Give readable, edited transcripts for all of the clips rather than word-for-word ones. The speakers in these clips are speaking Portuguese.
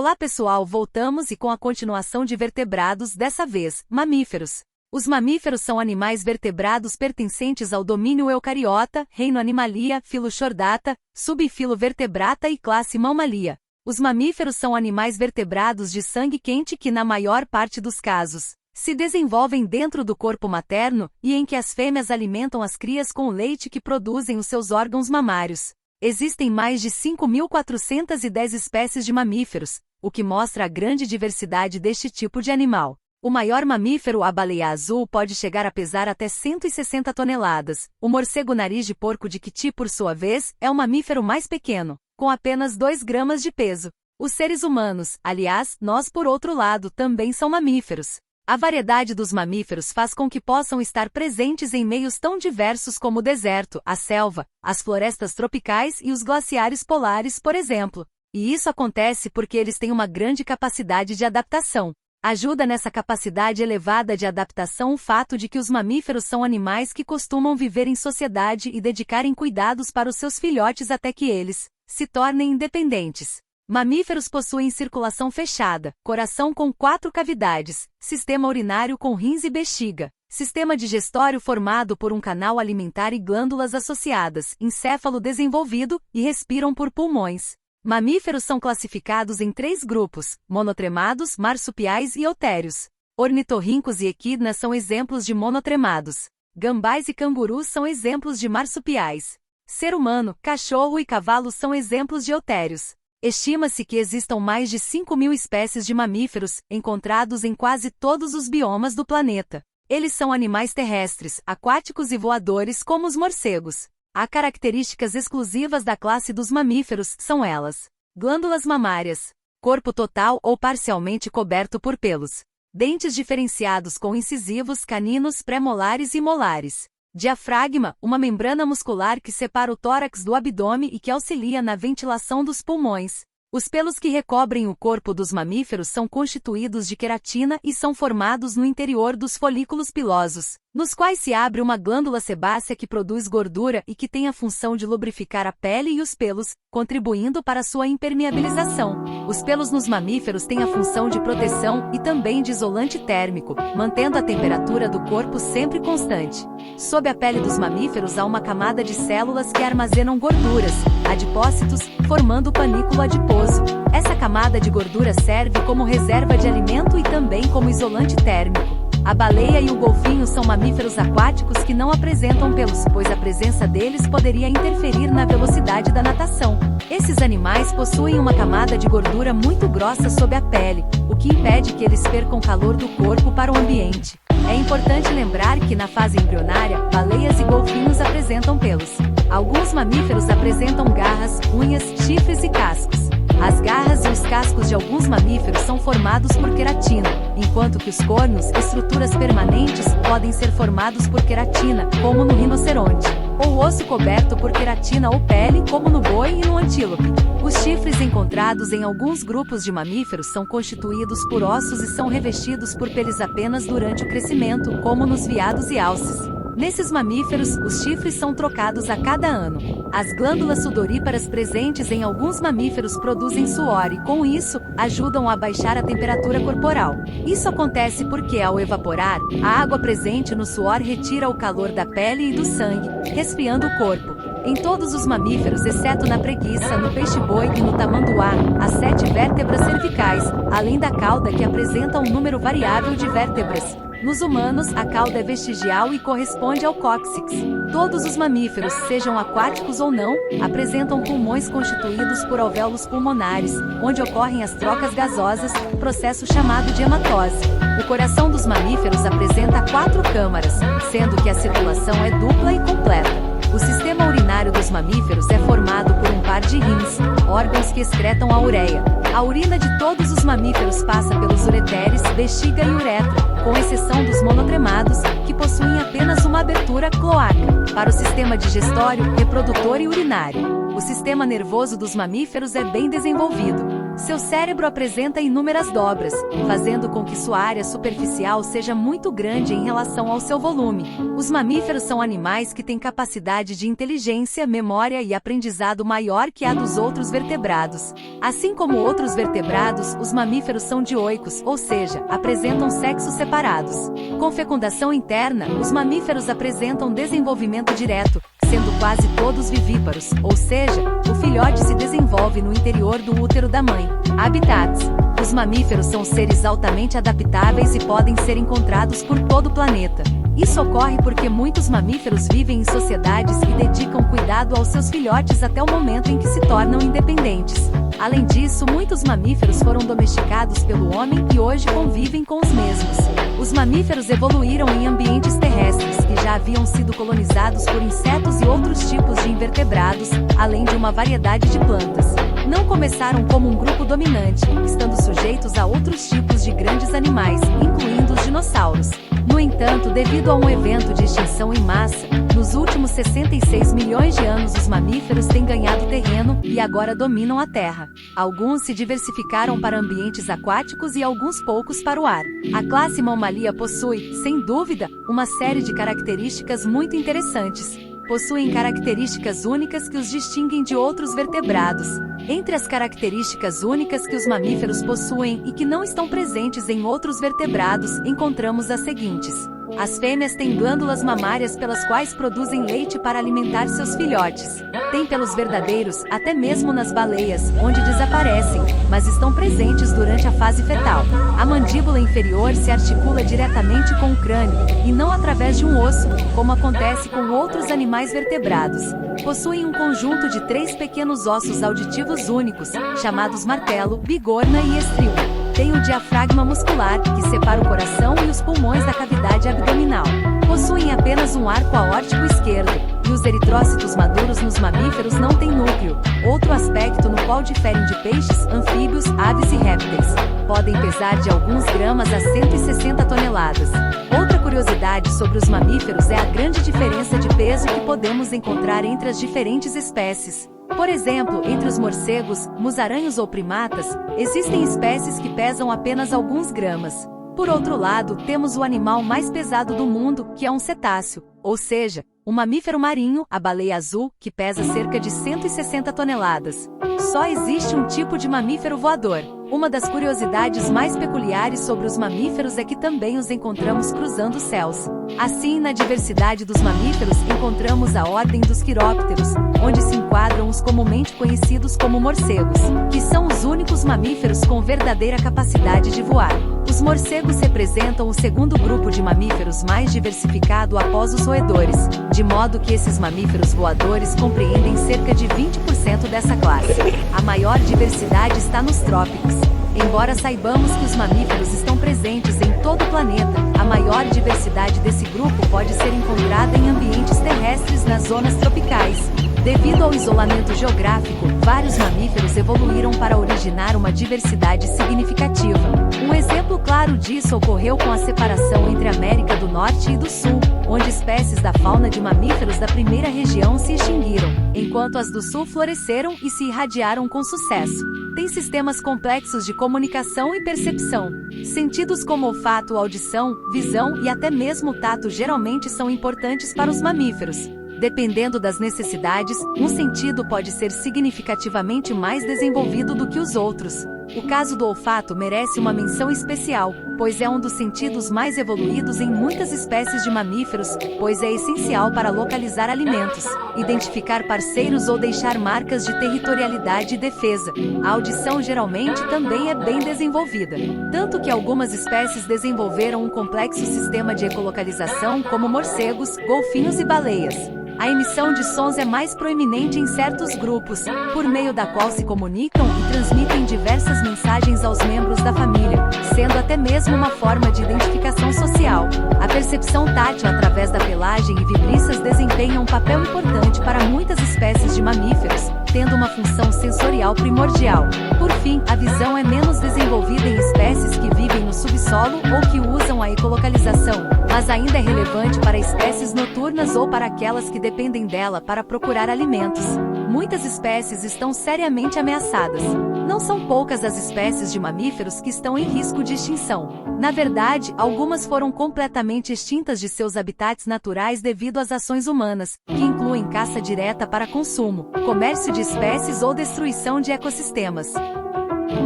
Olá pessoal, voltamos e com a continuação de vertebrados, dessa vez, mamíferos. Os mamíferos são animais vertebrados pertencentes ao domínio Eucariota, reino Animalia, filo Chordata, subfilo Vertebrata e classe Mammalia. Os mamíferos são animais vertebrados de sangue quente que, na maior parte dos casos, se desenvolvem dentro do corpo materno e em que as fêmeas alimentam as crias com o leite que produzem os seus órgãos mamários. Existem mais de 5.410 espécies de mamíferos, o que mostra a grande diversidade deste tipo de animal. O maior mamífero, a baleia azul, pode chegar a pesar até 160 toneladas. O morcego nariz de porco de Quiti, por sua vez, é o mamífero mais pequeno, com apenas 2 gramas de peso. Os seres humanos, aliás, nós por outro lado, também são mamíferos. A variedade dos mamíferos faz com que possam estar presentes em meios tão diversos como o deserto, a selva, as florestas tropicais e os glaciares polares, por exemplo. E isso acontece porque eles têm uma grande capacidade de adaptação. Ajuda nessa capacidade elevada de adaptação o fato de que os mamíferos são animais que costumam viver em sociedade e dedicarem cuidados para os seus filhotes até que eles se tornem independentes. Mamíferos possuem circulação fechada, coração com 4 cavidades, sistema urinário com rins e bexiga, sistema digestório formado por um canal alimentar e glândulas associadas, encéfalo desenvolvido, e respiram por pulmões. Mamíferos são classificados em 3 grupos: monotremados, marsupiais e eutérios. Ornitorrincos e equidnas são exemplos de monotremados. Gambás e cangurus são exemplos de marsupiais. Ser humano, cachorro e cavalo são exemplos de eutérios. Estima-se que existam mais de 5.000 espécies de mamíferos, encontrados em quase todos os biomas do planeta. Eles são animais terrestres, aquáticos e voadores como os morcegos. Há características exclusivas da classe dos mamíferos, são elas: glândulas mamárias, corpo total ou parcialmente coberto por pelos, dentes diferenciados com incisivos caninos pré-molares e molares, diafragma, uma membrana muscular que separa o tórax do abdômen e que auxilia na ventilação dos pulmões. Os pelos que recobrem o corpo dos mamíferos são constituídos de queratina e são formados no interior dos folículos pilosos, nos quais se abre uma glândula sebácea que produz gordura e que tem a função de lubrificar a pele e os pelos, contribuindo para sua impermeabilização. Os pelos nos mamíferos têm a função de proteção e também de isolante térmico, mantendo a temperatura do corpo sempre constante. Sob a pele dos mamíferos há uma camada de células que armazenam gorduras, adipócitos, formando o panículo adiposo. Essa camada de gordura serve como reserva de alimento e também como isolante térmico. A baleia e o golfinho são mamíferos aquáticos que não apresentam pelos, pois a presença deles poderia interferir na velocidade da natação. Esses animais possuem uma camada de gordura muito grossa sob a pele, o que impede que eles percam calor do corpo para o ambiente. É importante lembrar que na fase embrionária, baleias e golfinhos apresentam pelos. Alguns mamíferos apresentam garras, unhas, chifres e cascos. As garras e os cascos de alguns mamíferos são formados por queratina, enquanto que os cornos, estruturas permanentes, podem ser formados por queratina, como no rinoceronte, ou osso coberto por queratina ou pele, como no boi e no antílope. Os chifres encontrados em alguns grupos de mamíferos são constituídos por ossos e são revestidos por peles apenas durante o crescimento, como nos veados e alces. Nesses mamíferos, os chifres são trocados a cada ano. As glândulas sudoríparas presentes em alguns mamíferos produzem suor e, com isso, ajudam a baixar a temperatura corporal. Isso acontece porque, ao evaporar, a água presente no suor retira o calor da pele e do sangue, resfriando o corpo. Em todos os mamíferos, exceto na preguiça, no peixe-boi e no tamanduá, há 7 vértebras cervicais, além da cauda que apresenta um número variável de vértebras. Nos humanos, a cauda é vestigial e corresponde ao cóccix. Todos os mamíferos, sejam aquáticos ou não, apresentam pulmões constituídos por alvéolos pulmonares, onde ocorrem as trocas gasosas, processo chamado de hematose. O coração dos mamíferos apresenta 4 câmaras, sendo que a circulação é dupla e completa. O sistema urinário dos mamíferos é formado por um par de rins, órgãos que excretam a ureia. A urina de todos os mamíferos passa pelos ureteres, bexiga e uretra, com exceção dos monotremados, que possuem apenas uma abertura cloaca, para o sistema digestório, reprodutor e urinário. O sistema nervoso dos mamíferos é bem desenvolvido. Seu cérebro apresenta inúmeras dobras, fazendo com que sua área superficial seja muito grande em relação ao seu volume. Os mamíferos são animais que têm capacidade de inteligência, memória e aprendizado maior que a dos outros vertebrados. Assim como outros vertebrados, os mamíferos são dioicos, ou seja, apresentam sexos separados. Com fecundação interna, os mamíferos apresentam desenvolvimento direto, sendo quase todos vivíparos, ou seja, o filhote se desenvolve no interior do útero da mãe. Habitats. Os mamíferos são seres altamente adaptáveis e podem ser encontrados por todo o planeta. Isso ocorre porque muitos mamíferos vivem em sociedades e dedicam cuidado aos seus filhotes até o momento em que se tornam independentes. Além disso, muitos mamíferos foram domesticados pelo homem e hoje convivem com os mesmos. Os mamíferos evoluíram em ambientes terrestres que já haviam sido colonizados por insetos e outros tipos de invertebrados, além de uma variedade de plantas. Não começaram como um grupo dominante, estando sujeitos a outros tipos de grandes animais, incluindo os dinossauros. No entanto, devido a um evento de extinção em massa, nos últimos 66 milhões de anos os mamíferos têm ganhado terreno e agora dominam a Terra. Alguns se diversificaram para ambientes aquáticos e alguns poucos para o ar. A classe Mammalia possui, sem dúvida, uma série de características muito interessantes. Possuem características únicas que os distinguem de outros vertebrados. Entre as características únicas que os mamíferos possuem e que não estão presentes em outros vertebrados, encontramos as seguintes. As fêmeas têm glândulas mamárias pelas quais produzem leite para alimentar seus filhotes. Têm pelos verdadeiros, até mesmo nas baleias, onde desaparecem, mas estão presentes durante a fase fetal. A mandíbula inferior se articula diretamente com o crânio, e não através de um osso, como acontece com outros animais vertebrados. Possuem um conjunto de 3 pequenos ossos auditivos únicos, chamados martelo, bigorna e estribo. Tem o diafragma muscular, que separa o coração e os pulmões da cavidade abdominal. Possuem apenas um arco aórtico esquerdo, e os eritrócitos maduros nos mamíferos não têm núcleo, outro aspecto no qual diferem de peixes, anfíbios, aves e répteis. Podem pesar de alguns gramas a 160 toneladas. Outra curiosidade sobre os mamíferos é a grande diferença de peso que podemos encontrar entre as diferentes espécies. Por exemplo, entre os morcegos, musaraños ou primatas, existem espécies que pesam apenas alguns gramas. Por outro lado, temos o animal mais pesado do mundo, que é um cetáceo, ou seja, um mamífero marinho, a baleia azul, que pesa cerca de 160 toneladas. Só existe um tipo de mamífero voador. Uma das curiosidades mais peculiares sobre os mamíferos é que também os encontramos cruzando os céus. Assim, na diversidade dos mamíferos, encontramos a ordem dos quirópteros, onde se enquadram os comumente conhecidos como morcegos, que são os únicos mamíferos com verdadeira capacidade de voar. Os morcegos representam o segundo grupo de mamíferos mais diversificado após os roedores, de modo que esses mamíferos voadores compreendem cerca de 20% dessa classe. A maior diversidade está nos trópicos. Embora saibamos que os mamíferos estão presentes em todo o planeta, a maior diversidade desse grupo pode ser encontrada em ambientes terrestres nas zonas tropicais. Devido ao isolamento geográfico, vários mamíferos evoluíram para originar uma diversidade significativa. Um exemplo claro disso ocorreu com a separação entre a América do Norte e do Sul, onde espécies da fauna de mamíferos da primeira região se extinguiram, enquanto as do Sul floresceram e se irradiaram com sucesso. Tem sistemas complexos de comunicação e percepção. Sentidos como olfato, audição, visão e até mesmo tato geralmente são importantes para os mamíferos. Dependendo das necessidades, um sentido pode ser significativamente mais desenvolvido do que os outros. O caso do olfato merece uma menção especial, pois é um dos sentidos mais evoluídos em muitas espécies de mamíferos, pois é essencial para localizar alimentos, identificar parceiros ou deixar marcas de territorialidade e defesa. A audição geralmente também é bem desenvolvida, tanto que algumas espécies desenvolveram um complexo sistema de ecolocalização, como morcegos, golfinhos e baleias. A emissão de sons é mais proeminente em certos grupos, por meio da qual se comunicam e transmitem diversas mensagens aos membros da família, sendo até mesmo uma forma de identificação social. A percepção tátil através da pelagem e vibriças desempenha um papel importante para muitas espécies de mamíferos, tendo uma função sensorial primordial. Por fim, a visão é menos desenvolvida em espécies que vivem no subsolo ou que usam a ecolocalização, mas ainda é relevante para espécies noturnas ou para aquelas que dependem dela para procurar alimentos. Muitas espécies estão seriamente ameaçadas. Não são poucas as espécies de mamíferos que estão em risco de extinção. Na verdade, algumas foram completamente extintas de seus habitats naturais devido às ações humanas, que incluem caça direta para consumo, comércio de espécies ou destruição de ecossistemas.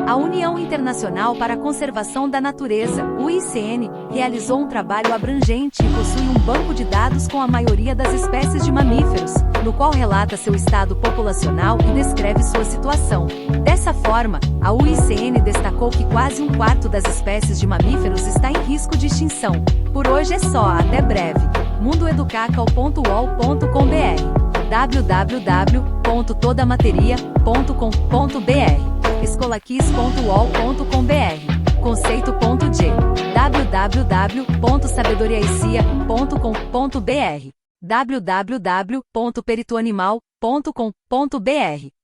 A União Internacional para a Conservação da Natureza, UICN, realizou um trabalho abrangente e possui um banco de dados com a maioria das espécies de mamíferos, no qual relata seu estado populacional e descreve sua situação. Dessa forma, a UICN destacou que quase um quarto das espécies de mamíferos está em risco de extinção. Por hoje é só, até breve. mundoeducacal.uol.com.br www.todamateria.com.br escolaquiz.uol.com.br Conceito.g www.sabedoriaicia.com.br www.peritoanimal.com.br